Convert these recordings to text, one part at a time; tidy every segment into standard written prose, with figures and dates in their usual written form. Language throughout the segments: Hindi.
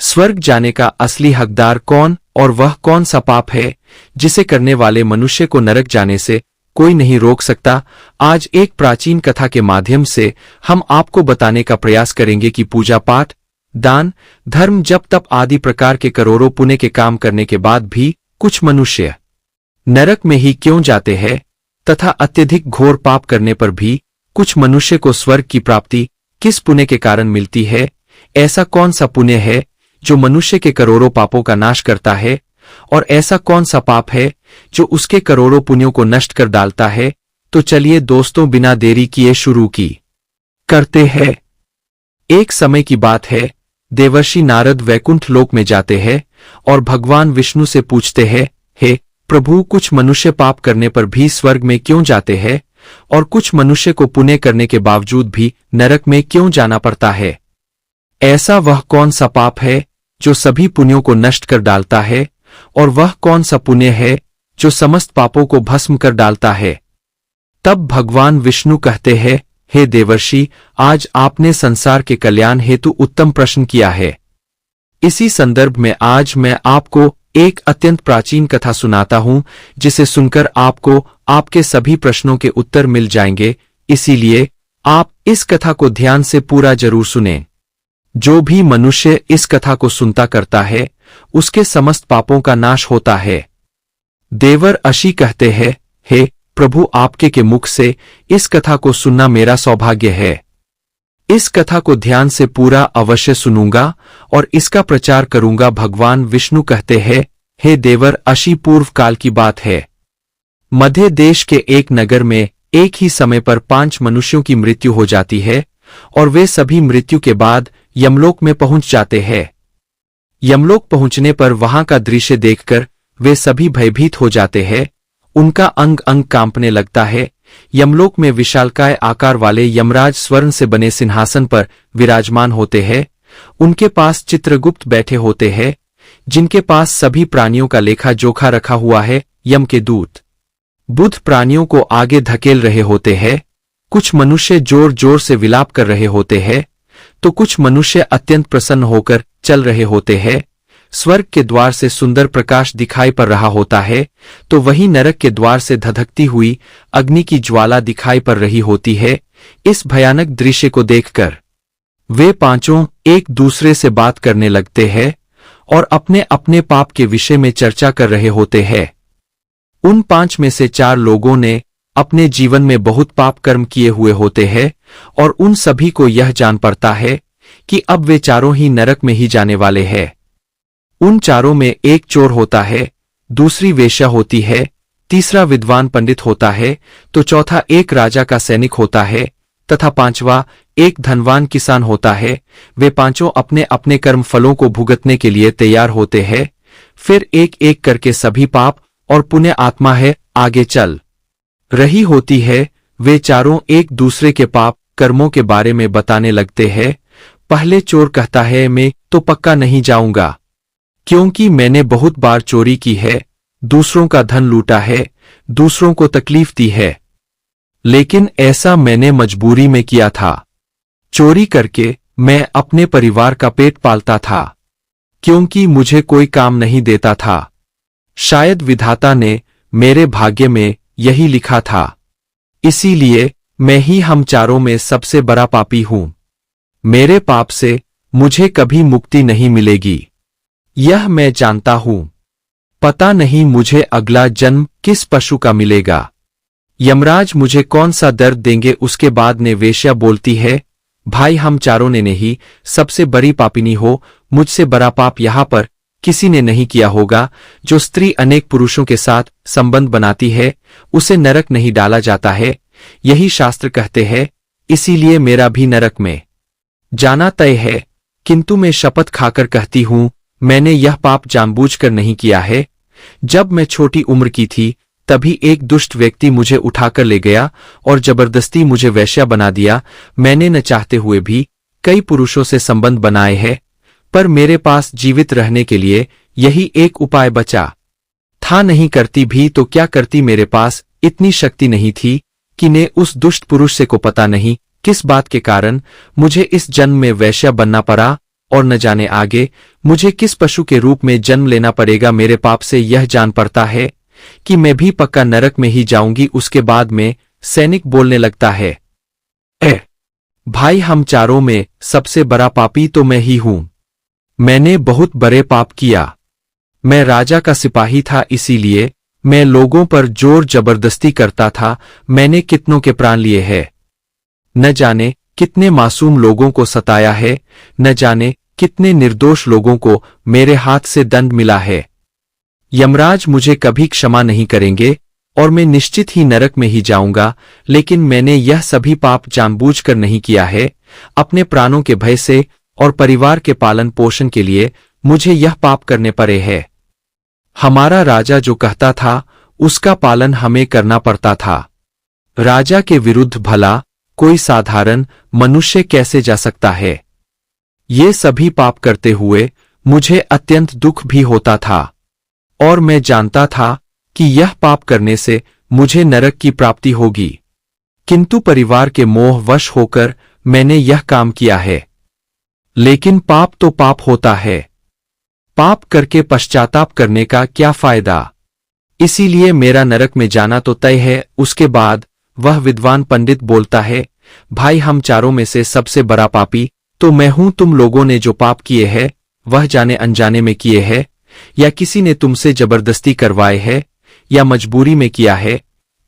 स्वर्ग जाने का असली हकदार कौन और वह कौन सा पाप है जिसे करने वाले मनुष्य को नरक जाने से कोई नहीं रोक सकता। आज एक प्राचीन कथा के माध्यम से हम आपको बताने का प्रयास करेंगे कि पूजा पाठ, दान, धर्म, जप, तप आदि प्रकार के करोड़ों पुण्य के काम करने के बाद भी कुछ मनुष्य नरक में ही क्यों जाते हैं तथा अत्यधिक घोर पाप करने पर भी कुछ मनुष्य को स्वर्ग की प्राप्ति किस पुण्य के कारण मिलती है। ऐसा कौन सा पुण्य है जो मनुष्य के करोड़ों पापों का नाश करता है और ऐसा कौन सा पाप है जो उसके करोड़ों पुण्यों को नष्ट कर डालता है। तो चलिए दोस्तों, बिना देरी किए शुरू की करते हैं। एक समय की बात है, देवर्षि नारद वैकुंठ लोक में जाते हैं और भगवान विष्णु से पूछते हैं, हे प्रभु, कुछ मनुष्य पाप करने पर भी स्वर्ग में क्यों जाते हैं और कुछ मनुष्य को पुण्य करने के बावजूद भी नरक में क्यों जाना पड़ता है। ऐसा वह कौन सा पाप है जो सभी पुण्यों को नष्ट कर डालता है और वह कौन सा पुण्य है जो समस्त पापों को भस्म कर डालता है। तब भगवान विष्णु कहते हैं, हे देवर्षि, आज आपने संसार के कल्याण हेतु उत्तम प्रश्न किया है। इसी संदर्भ में आज मैं आपको एक अत्यंत प्राचीन कथा सुनाता हूं जिसे सुनकर आपको आपके सभी प्रश्नों के उत्तर मिल जाएंगे। इसीलिए आप इस कथा को ध्यान से पूरा जरूर सुनें। जो भी मनुष्य इस कथा को सुनता करता है उसके समस्त पापों का नाश होता है। देवर ऋषि कहते हैं, हे प्रभु, आपके के मुख से इस कथा को सुनना मेरा सौभाग्य है। इस कथा को ध्यान से पूरा अवश्य सुनूंगा और इसका प्रचार करूंगा। भगवान विष्णु कहते हैं, हे देवर ऋषि, पूर्व काल की बात है। मध्य देश के एक नगर में एक ही समय पर 5 मनुष्यों की मृत्यु हो जाती है और वे सभी मृत्यु के बाद यमलोक में पहुंच जाते हैं। यमलोक पहुंचने पर वहां का दृश्य देखकर वे सभी भयभीत हो जाते हैं। उनका अंग अंग कांपने लगता है। यमलोक में विशालकाय आकार वाले यमराज स्वर्ण से बने सिंहासन पर विराजमान होते हैं। उनके पास चित्रगुप्त बैठे होते हैं, जिनके पास सभी प्राणियों का लेखा जोखा रखा हुआ है। यम के दूत बुद्ध प्राणियों को आगे धकेल रहे होते हैं। कुछ मनुष्य जोर जोर से विलाप कर रहे होते हैं तो कुछ मनुष्य अत्यंत प्रसन्न होकर चल रहे होते हैं। स्वर्ग के द्वार से सुंदर प्रकाश दिखाई पड़ रहा होता है तो वहीं नरक के द्वार से धधकती हुई अग्नि की ज्वाला दिखाई पड़ रही होती है। इस भयानक दृश्य को देखकर वे पांचों एक दूसरे से बात करने लगते हैं और अपने अपने पाप के विषय में चर्चा कर रहे होते हैं। उन 5 में से 4 लोगों ने अपने जीवन में बहुत पाप कर्म किए हुए होते हैं और उन सभी को यह जान पड़ता है कि अब वे चारों ही नरक में ही जाने वाले हैं। उन चारों में एक चोर होता है, दूसरी वेश्या होती है, तीसरा विद्वान पंडित होता है तो चौथा एक राजा का सैनिक होता है तथा 5वां एक धनवान किसान होता है। वे पांचों अपने अपने कर्म फलों को भुगतने के लिए तैयार होते हैं। फिर एक एक करके सभी पाप और पुण्य आत्मा है आगे चल रही होती है। वे चारों एक दूसरे के पाप कर्मों के बारे में बताने लगते हैं। पहले चोर कहता है, मैं तो पक्का नहीं जाऊंगा क्योंकि मैंने बहुत बार चोरी की है, दूसरों का धन लूटा है, दूसरों को तकलीफ दी है, लेकिन ऐसा मैंने मजबूरी में किया था। चोरी करके मैं अपने परिवार का पेट पालता था क्योंकि मुझे कोई काम नहीं देता था। शायद विधाता ने मेरे भाग्य में यही लिखा था, इसीलिए मैं ही हम चारों में सबसे बड़ा पापी हूं। मेरे पाप से मुझे कभी मुक्ति नहीं मिलेगी, यह मैं जानता हूं। पता नहीं मुझे अगला जन्म किस पशु का मिलेगा। यमराज मुझे कौन सा दर्द देंगे। उसके बाद ने वेश्या बोलती है, भाई, हम चारों ने नहीं सबसे बड़ी पापिनी हो। मुझसे बड़ा पाप यहाँ पर किसी ने नहीं किया होगा। जो स्त्री अनेक पुरुषों के साथ संबंध बनाती है उसे नरक नहीं डाला जाता है, यही शास्त्र कहते हैं। इसीलिए मेरा भी नरक में जाना तय है। किंतु मैं शपथ खाकर कहती हूं, मैंने यह पाप जानबूझकर नहीं किया है। जब मैं छोटी उम्र की थी तभी एक दुष्ट व्यक्ति मुझे उठाकर ले गया और जबरदस्ती मुझे वेश्या बना दिया। मैंने न चाहते हुए भी कई पुरुषों से संबंध बनाए हैं, पर मेरे पास जीवित रहने के लिए यही एक उपाय बचा था। नहीं करती भी तो क्या करती, मेरे पास इतनी शक्ति नहीं थी कि ने उस दुष्ट पुरुष से को पता नहीं किस बात के कारण मुझे इस जन्म में वेश्या बनना पड़ा और न जाने आगे मुझे किस पशु के रूप में जन्म लेना पड़ेगा। मेरे पाप से यह जान पड़ता है कि मैं भी पक्का नरक में ही जाऊंगी। उसके बाद में सैनिक बोलने लगता है, भाई हम चारों में सबसे बड़ा पापी तो मैं ही हूं। मैंने बहुत बड़े पाप किया। मैं राजा का सिपाही था, इसीलिए मैं लोगों पर जोर जबरदस्ती करता था। मैंने कितनों के प्राण लिए हैं। न जाने कितने मासूम लोगों को सताया है, न जाने कितने निर्दोष लोगों को मेरे हाथ से दंड मिला है। यमराज मुझे कभी क्षमा नहीं करेंगे और मैं निश्चित ही नरक में ही जाऊंगा। लेकिन मैंने यह सभी पाप जानबूझकर नहीं किया है। अपने प्राणों के भय से और परिवार के पालन पोषण के लिए मुझे यह पाप करने पड़े हैं। हमारा राजा जो कहता था उसका पालन हमें करना पड़ता था। राजा के विरुद्ध भला कोई साधारण मनुष्य कैसे जा सकता है। ये सभी पाप करते हुए मुझे अत्यंत दुख भी होता था और मैं जानता था कि यह पाप करने से मुझे नरक की प्राप्ति होगी। किंतु परिवार के मोहवश होकर मैंने यह काम किया है। लेकिन पाप तो पाप होता है। पाप करके पश्चाताप करने का क्या फायदा। इसीलिए मेरा नरक में जाना तो तय है। उसके बाद वह विद्वान पंडित बोलता है, भाई हम चारों में से सबसे बड़ा पापी तो मैं हूं। तुम लोगों ने जो पाप किए हैं वह जाने अनजाने में किए हैं, या किसी ने तुमसे जबरदस्ती करवाए है, या मजबूरी में किया है।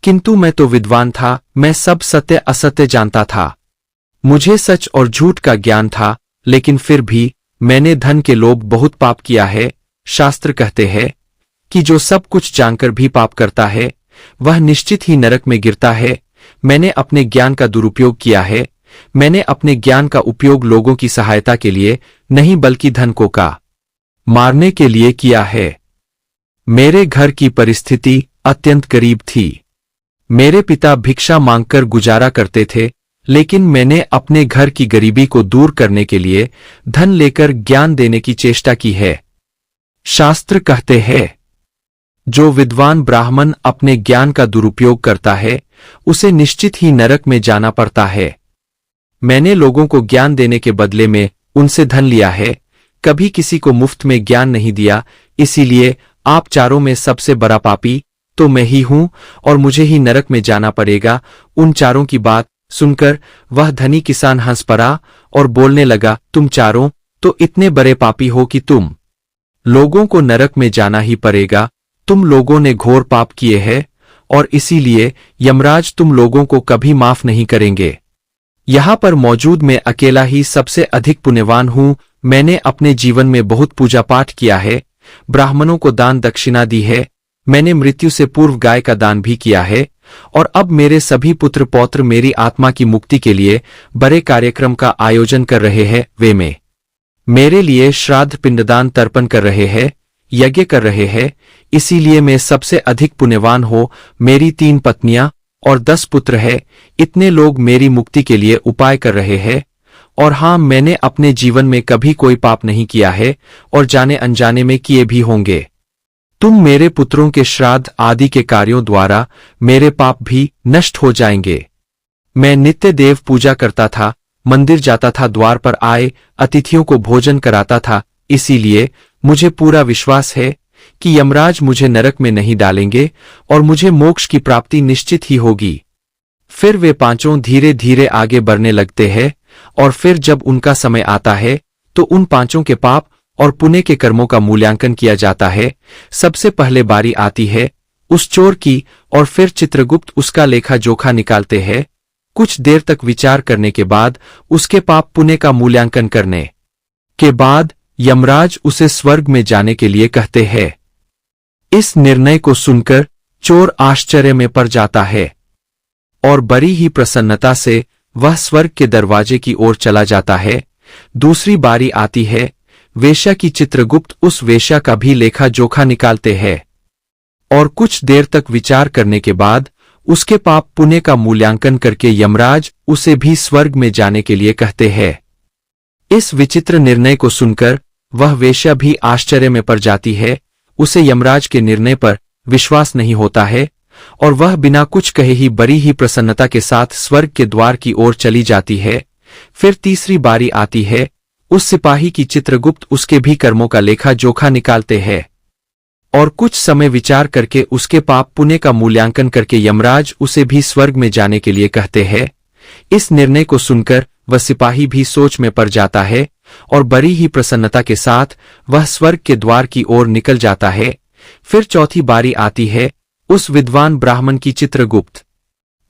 किंतु मैं तो विद्वान था, मैं सब सत्य असत्य जानता था। मुझे सच और झूठ का ज्ञान था, लेकिन फिर भी मैंने धन के लोभ बहुत पाप किया है। शास्त्र कहते हैं कि जो सब कुछ जानकर भी पाप करता है वह निश्चित ही नरक में गिरता है। मैंने अपने ज्ञान का दुरुपयोग किया है। मैंने अपने ज्ञान का उपयोग लोगों की सहायता के लिए नहीं बल्कि धन को का मारने के लिए किया है। मेरे घर की परिस्थिति अत्यंत गरीब थी। मेरे पिता भिक्षा मांगकर गुजारा करते थे, लेकिन मैंने अपने घर की गरीबी को दूर करने के लिए धन लेकर ज्ञान देने की चेष्टा की है। शास्त्र कहते हैं, जो विद्वान ब्राह्मण अपने ज्ञान का दुरुपयोग करता है उसे निश्चित ही नरक में जाना पड़ता है। मैंने लोगों को ज्ञान देने के बदले में उनसे धन लिया है, कभी किसी को मुफ्त में ज्ञान नहीं दिया। इसीलिए आप चारों में सबसे बड़ा पापी तो मैं ही हूं और मुझे ही नरक में जाना पड़ेगा। उन चारों की बात सुनकर वह धनी किसान हंस पड़ा और बोलने लगा, तुम चारों तो इतने बड़े पापी हो कि तुम लोगों को नरक में जाना ही पड़ेगा। तुम लोगों ने घोर पाप किए हैं और इसीलिए यमराज तुम लोगों को कभी माफ नहीं करेंगे। यहां पर मौजूद मैं अकेला ही सबसे अधिक पुण्यवान हूं। मैंने अपने जीवन में बहुत पूजा पाठ किया है, ब्राह्मणों को दान दक्षिणा दी है, मैंने मृत्यु से पूर्व गाय का दान भी किया है और अब मेरे सभी पुत्र पौत्र मेरी आत्मा की मुक्ति के लिए बड़े कार्यक्रम का आयोजन कर रहे हैं। वे में मेरे लिए श्राद्ध पिंडदान तर्पण कर रहे हैं, यज्ञ कर रहे हैं। इसीलिए मैं सबसे अधिक पुण्यवान हो। मेरी 3 पत्नियां और 10 पुत्र है। इतने लोग मेरी मुक्ति के लिए उपाय कर रहे हैं। और हां, मैंने अपने जीवन में कभी कोई पाप नहीं किया है और जाने अनजाने में किए भी होंगे। तुम मेरे पुत्रों के श्राद्ध आदि के कार्यों द्वारा मेरे पाप भी नष्ट हो जाएंगे। मैं नित्य देव पूजा करता था, मंदिर जाता था, द्वार पर आए अतिथियों को भोजन कराता था। इसीलिए मुझे पूरा विश्वास है कि यमराज मुझे नरक में नहीं डालेंगे और मुझे मोक्ष की प्राप्ति निश्चित ही होगी। फिर वे पांचों धीरे धीरे आगे बढ़ने लगते हैं और फिर जब उनका समय आता है तो उन पांचों के पाप और पुण्य के कर्मों का मूल्यांकन किया जाता है। सबसे पहले बारी आती है उस चोर की और फिर चित्रगुप्त उसका लेखा जोखा निकालते हैं। कुछ देर तक विचार करने के बाद उसके पाप पुण्य का मूल्यांकन करने के बाद यमराज उसे स्वर्ग में जाने के लिए कहते हैं। इस निर्णय को सुनकर चोर आश्चर्य में पड़ जाता है और बड़ी ही प्रसन्नता से वह स्वर्ग के दरवाजे की ओर चला जाता है। दूसरी बारी आती है वेश्या की। चित्रगुप्त उस वेश्या का भी लेखा जोखा निकालते हैं और कुछ देर तक विचार करने के बाद उसके पाप पुण्य का मूल्यांकन करके यमराज उसे भी स्वर्ग में जाने के लिए कहते हैं। इस विचित्र निर्णय को सुनकर वह वेश्या भी आश्चर्य में पड़ जाती है। उसे यमराज के निर्णय पर विश्वास नहीं होता है और वह बिना कुछ कहे ही बड़ी ही प्रसन्नता के साथ स्वर्ग के द्वार की ओर चली जाती है। फिर तीसरी बारी आती है उस सिपाही की चित्रगुप्त उसके भी कर्मों का लेखा जोखा निकालते हैं और कुछ समय विचार करके उसके पाप पुण्य का मूल्यांकन करके यमराज उसे भी स्वर्ग में जाने के लिए कहते हैं। इस निर्णय को सुनकर वह सिपाही भी सोच में पड़ जाता है और बड़ी ही प्रसन्नता के साथ वह स्वर्ग के द्वार की ओर निकल जाता है। फिर चौथी बारी आती है उस विद्वान ब्राह्मण की। चित्रगुप्त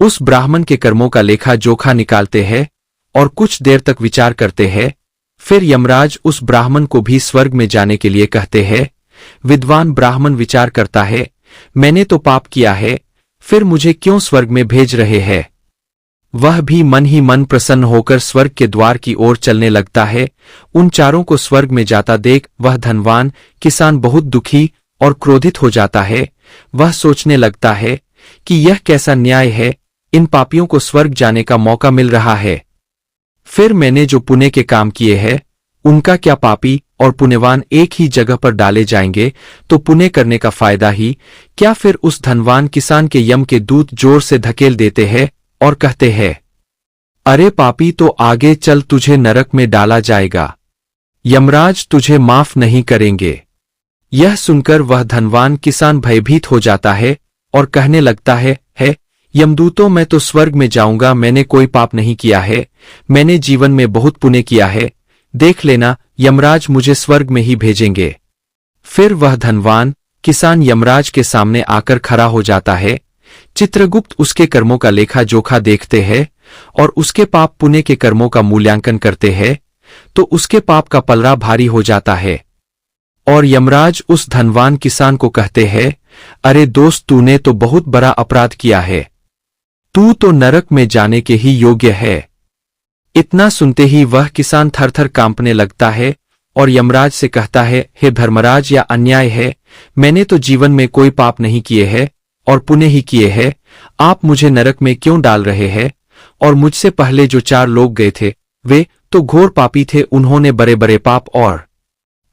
उस ब्राह्मण के कर्मों का लेखा जोखा निकालते हैं और कुछ देर तक विचार करते हैं। फिर यमराज उस ब्राह्मण को भी स्वर्ग में जाने के लिए कहते हैं। विद्वान ब्राह्मण विचार करता है, मैंने तो पाप किया है, फिर मुझे क्यों स्वर्ग में भेज रहे हैं। वह भी मन ही मन प्रसन्न होकर स्वर्ग के द्वार की ओर चलने लगता है। उन चारों को स्वर्ग में जाता देख वह धनवान किसान बहुत दुखी और क्रोधित हो जाता है। वह सोचने लगता है कि यह कैसा न्याय है, इन पापियों को स्वर्ग जाने का मौका मिल रहा है, फिर मैंने जो पुण्य के काम किए हैं उनका क्या। पापी और पुण्यवान एक ही जगह पर डाले जाएंगे तो पुण्य करने का फायदा ही क्या। फिर उस धनवान किसान के यम के दूत जोर से धकेल देते हैं और कहते हैं, अरे पापी, तो आगे चल, तुझे नरक में डाला जाएगा, यमराज तुझे माफ नहीं करेंगे। यह सुनकर वह धनवान किसान भयभीत हो जाता है और कहने लगता है यमदूतों, मैं तो स्वर्ग में जाऊंगा, मैंने कोई पाप नहीं किया है, मैंने जीवन में बहुत पुण्य किया है, देख लेना यमराज मुझे स्वर्ग में ही भेजेंगे। फिर वह धनवान किसान यमराज के सामने आकर खड़ा हो जाता है। चित्रगुप्त उसके कर्मों का लेखा जोखा देखते हैं और उसके पाप पुण्य के कर्मों का मूल्यांकन करते हैं तो उसके पाप का पलड़ा भारी हो जाता है और यमराज उस धनवान किसान को कहते हैं, अरे दोस्त, तूने तो बहुत बड़ा अपराध किया है, तू तो नरक में जाने के ही योग्य है। इतना सुनते ही वह किसान थर थर कांपने लगता है और यमराज से कहता है, हे धर्मराज, यह अन्याय है, मैंने तो जीवन में कोई पाप नहीं किए हैं और पुण्य ही किए हैं, आप मुझे नरक में क्यों डाल रहे हैं। और मुझसे पहले जो 4 लोग गए थे वे तो घोर पापी थे, उन्होंने बड़े बड़े पाप और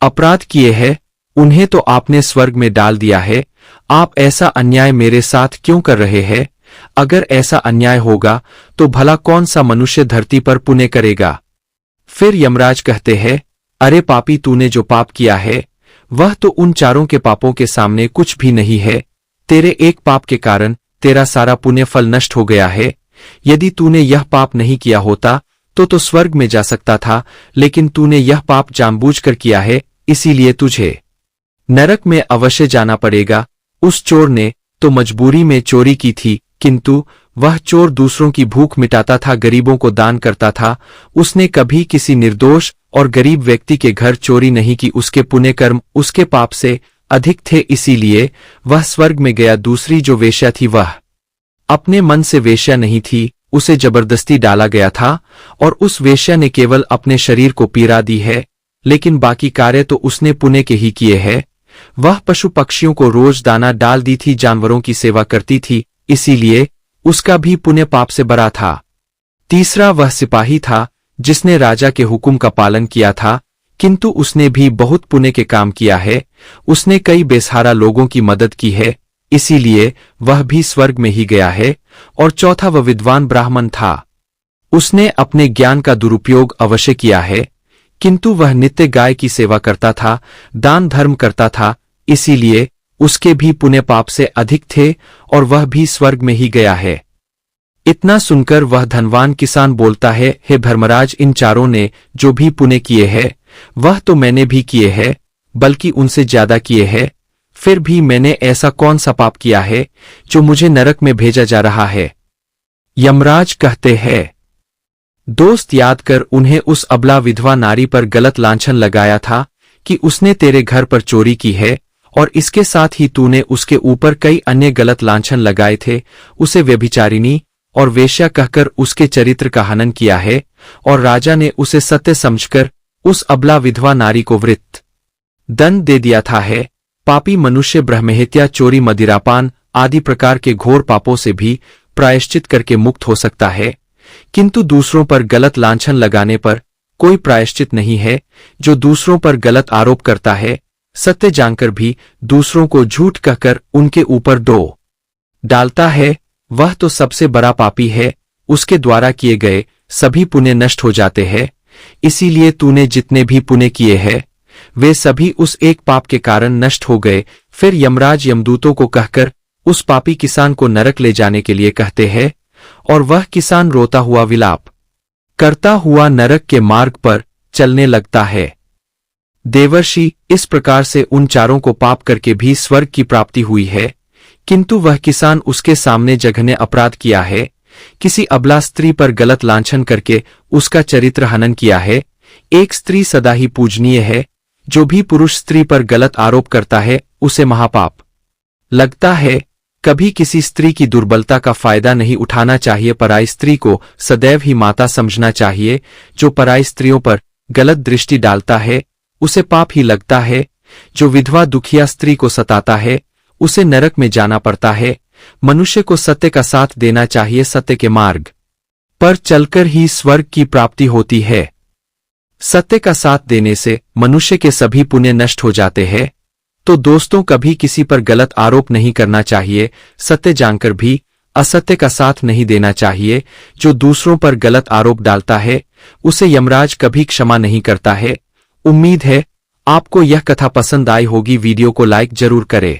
अपराध किए हैं, उन्हें तो आपने स्वर्ग में डाल दिया है, आप ऐसा अन्याय मेरे साथ क्यों कर रहे हैं। अगर ऐसा अन्याय होगा तो भला कौन सा मनुष्य धरती पर पुण्य करेगा। फिर यमराज कहते हैं, अरे पापी, तूने जो पाप किया है वह तो उन चारों के पापों के सामने कुछ भी नहीं है, तेरे एक पाप के कारण तेरा सारा पुण्य फल नष्ट हो गया है। यदि तूने यह पाप नहीं किया होता तो स्वर्ग में जा सकता था, लेकिन तूने यह पाप जानबूझकर किया है, इसीलिए तुझे नरक में अवश्य जाना पड़ेगा। उस चोर ने तो मजबूरी में चोरी की थी, किंतु वह चोर दूसरों की भूख मिटाता था, गरीबों को दान करता था, उसने कभी किसी निर्दोष और गरीब व्यक्ति के घर चोरी नहीं की। उसके पुण्य कर्म उसके पाप से अधिक थे, इसीलिए वह स्वर्ग में गया। दूसरी जो वेश्या थी वह अपने मन से वेश्या नहीं थी, उसे जबरदस्ती डाला गया था और उस वेश्या ने केवल अपने शरीर को पीड़ा दी है, लेकिन बाकी कार्य तो उसने पुण्य के ही किए हैं। वह पशु पक्षियों को रोज दाना डाल दी थी, जानवरों की सेवा करती थी, इसीलिए उसका भी पुण्य पाप से बड़ा था। तीसरा वह सिपाही था जिसने राजा के हुक्म का पालन किया था, किंतु उसने भी बहुत पुण्य के काम किया है, उसने कई बेसहारा लोगों की मदद की है, इसीलिए वह भी स्वर्ग में ही गया है। और चौथा वह विद्वान ब्राह्मण था, उसने अपने ज्ञान का दुरुपयोग अवश्य किया है, किंतु वह नित्य गाय की सेवा करता था, दान धर्म करता था, इसीलिए उसके भी पुण्य पाप से अधिक थे और वह भी स्वर्ग में ही गया है। इतना सुनकर वह धनवान किसान बोलता है, हे धर्मराज, इन चारों ने जो भी पुण्य किए हैं वह तो मैंने भी किए हैं, बल्कि उनसे ज्यादा किए हैं, फिर भी मैंने ऐसा कौन सा पाप किया है जो मुझे नरक में भेजा जा रहा है। यमराज कहते हैं, दोस्त, याद कर, उन्हें उस अबला विधवा नारी पर गलत लांछन लगाया था कि उसने तेरे घर पर चोरी की है, और इसके साथ ही तूने उसके ऊपर कई अन्य गलत लांछन लगाए थे। उसे व्यभिचारिणी और वेश्या कहकर उसके चरित्र का हनन किया है और राजा ने उसे सत्य समझकर उस अबला विधवा नारी को वृत्त दंड दे दिया था। है पापी मनुष्य ब्रह्महत्या, चोरी, मदिरापान आदि प्रकार के घोर पापों से भी प्रायश्चित करके मुक्त हो सकता है, किंतु दूसरों पर गलत लांछन लगाने पर कोई प्रायश्चित नहीं है। जो दूसरों पर गलत आरोप करता है, सत्य जानकर भी दूसरों को झूठ कहकर उनके ऊपर दो डालता है, वह तो सबसे बड़ा पापी है। उसके द्वारा किए गए सभी पुण्य नष्ट हो जाते हैं। इसीलिए तूने जितने भी पुण्य किए हैं वे सभी उस एक पाप के कारण नष्ट हो गए। फिर यमराज यमदूतों को कहकर उस पापी किसान को नरक ले जाने के लिए कहते हैं और वह किसान रोता हुआ विलाप करता हुआ नरक के मार्ग पर चलने लगता है। देवर्षि, इस प्रकार से उन चारों को पाप करके भी स्वर्ग की प्राप्ति हुई है, किंतु वह किसान उसके सामने जघन्य अपराध किया है, किसी अबला स्त्री पर गलत लांछन करके उसका चरित्र हनन किया है। एक स्त्री सदा ही पूजनीय है, जो भी पुरुष स्त्री पर गलत आरोप करता है उसे महापाप लगता है। कभी किसी स्त्री की दुर्बलता का फायदा नहीं उठाना चाहिए, पराई स्त्री को सदैव ही माता समझना चाहिए। जो पराई स्त्रियों पर गलत दृष्टि डालता है उसे पाप ही लगता है। जो विधवा दुखिया स्त्री को सताता है उसे नरक में जाना पड़ता है। मनुष्य को सत्य का साथ देना चाहिए, सत्य के मार्ग पर चलकर ही स्वर्ग की प्राप्ति होती है। सत्य का साथ देने से मनुष्य के सभी पुण्य नष्ट हो जाते हैं। तो दोस्तों, कभी किसी पर गलत आरोप नहीं करना चाहिए, सत्य जानकर भी असत्य का साथ नहीं देना चाहिए। जो दूसरों पर गलत आरोप डालता है उसे यमराज कभी क्षमा नहीं करता है। उम्मीद है आपको यह कथा पसंद आई होगी। वीडियो को लाइक जरूर करें।